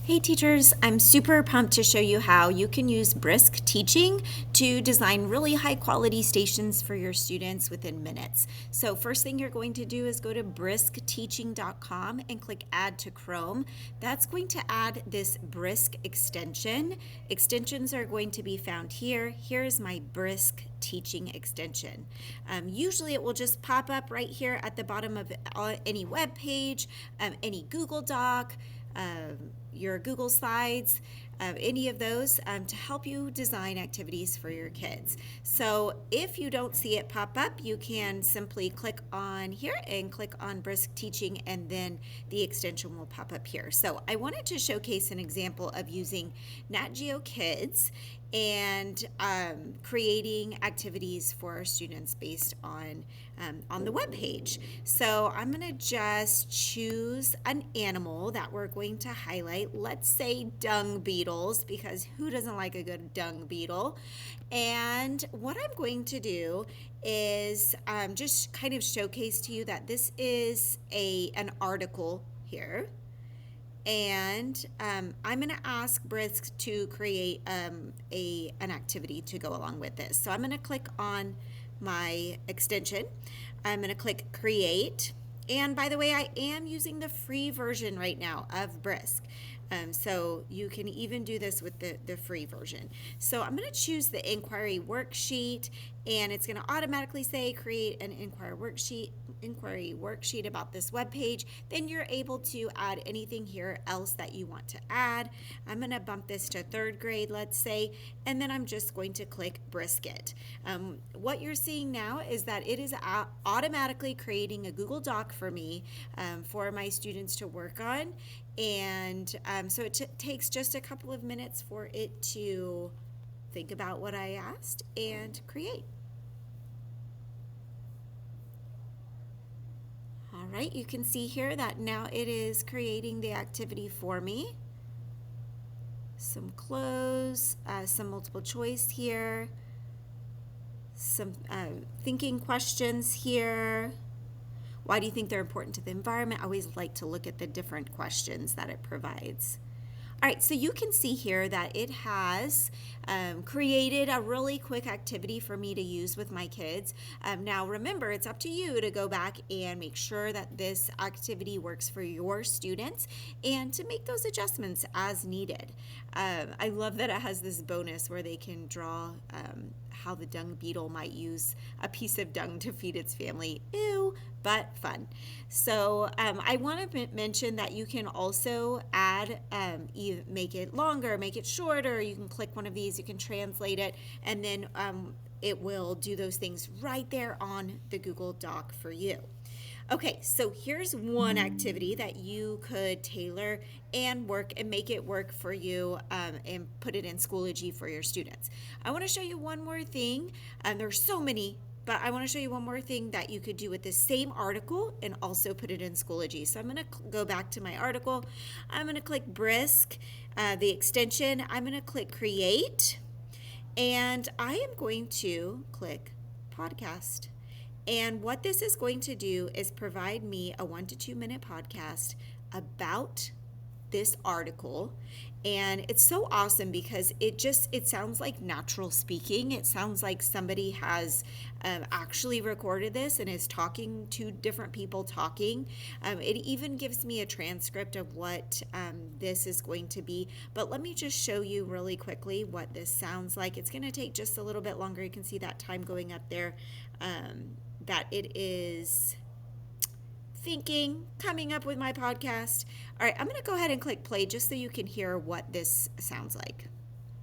Hey teachers, I'm super pumped to show you how you can use Brisk Teaching to design really high quality stations for your students within minutes. So first thing you're going to do is go to briskteaching.com and click add to Chrome. That's going to add this Brisk extension. Extensions are going to be found here. Here's my Brisk Teaching extension. Usually it will just pop up right here at the bottom of any web page, any Google Doc, your Google Slides, any of those to help you design activities for your kids. So if you don't see it pop up, you can simply click on here and click on Brisk Teaching, and then the extension will pop up here. So I wanted to showcase an example of using Nat Geo Kids and creating activities for our students based on the web page. So I'm going to just choose an animal that we're going to highlight. Let's say dung beetles, because who doesn't like a good dung beetle? And what I'm going to do is just kind of showcase to you that this is an article here. And I'm going to ask Brisk to create an activity to go along with this. So I'm going to click on my extension. I'm going to click create. And by the way, I am using the free version right now of Brisk. So you can even do this with the free version. So I'm going to choose the inquiry worksheet, and it's going to automatically say create an inquiry worksheet about this web page. Then you're able to add anything here else that you want to add. I'm going to bump this to 3rd grade, let's say, and then I'm just going to click Brisket. What you're seeing now is that it is automatically creating a Google Doc for me for my students to work on. And so it takes just a couple of minutes for it to think about what I asked and create. All right, you can see here that now it is creating the activity for me. Some clothes, some multiple choice here, some thinking questions here. Why do you think they're important to the environment? I always like to look at the different questions that it provides. All right, so you can see here that it has created a really quick activity for me to use with my kids. Now remember, it's up to you to go back and make sure that this activity works for your students and to make those adjustments as needed. I love that it has this bonus where they can draw how the dung beetle might use a piece of dung to feed its family. Ew, but fun. So I want to mention that you can also add, make it longer, make it shorter. You can click one of these, you can translate it, and then it will do those things right there on the Google Doc for you. Okay, so here's one activity that you could tailor and make it work for you and put it in Schoology for your students. I want to show you one more thing. There's so many, but I want to show you one more thing that you could do with this same article and also put it in Schoology. So I'm going to go back to my article. I'm going to click Brisk, the extension. I'm going to click Create, and I am going to click Podcast. And what this is going to do is provide me a 1 to 2 minute podcast about this article. And it's so awesome because it sounds like natural speaking. It sounds like somebody has actually recorded this and is talking to different people talking. It even gives me a transcript of what this is going to be. But let me just show you really quickly what this sounds like. It's going to take just a little bit longer. You can see that time going up there. That it is thinking, coming up with my podcast. All right, I'm going to go ahead and click play just so you can hear what this sounds like.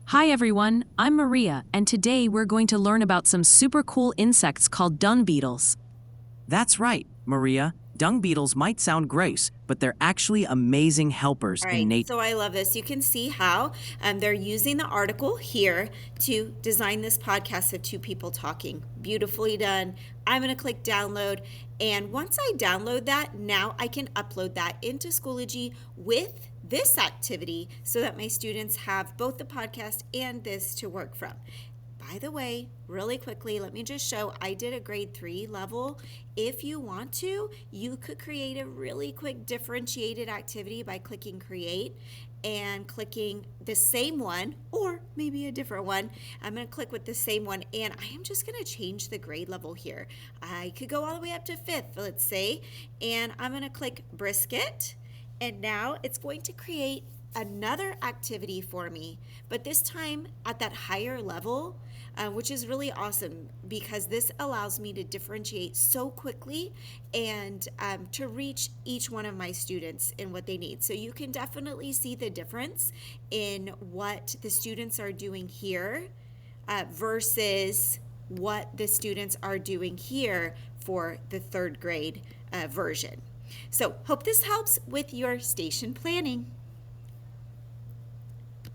Hi everyone, I'm Maria, and today we're going to learn about some super cool insects called dung beetles. That's right, Maria. Dung beetles might sound gross, but they're actually amazing helpers in nature. So I love this. You can see how they're using the article here to design this podcast of 2 people talking. Beautifully done. I'm going to click download. And once I download that, now I can upload that into Schoology with this activity so that my students have both the podcast and this to work from. By the way, really quickly, let me just show, I did a grade 3 level. If you want to, you could create a really quick differentiated activity by clicking create. and clicking the same one, or maybe a different one. I'm going to click with the same one, and I am just going to change the grade level here. I could go all the way up to 5th, let's say, and I'm going to click Brisket, and now it's going to create another activity for me, but this time at that higher level, which is really awesome because this allows me to differentiate so quickly and to reach each one of my students in what they need. So you can definitely see the difference in what the students are doing here versus what the students are doing here for the 3rd grade version. So hope this helps with your station planning.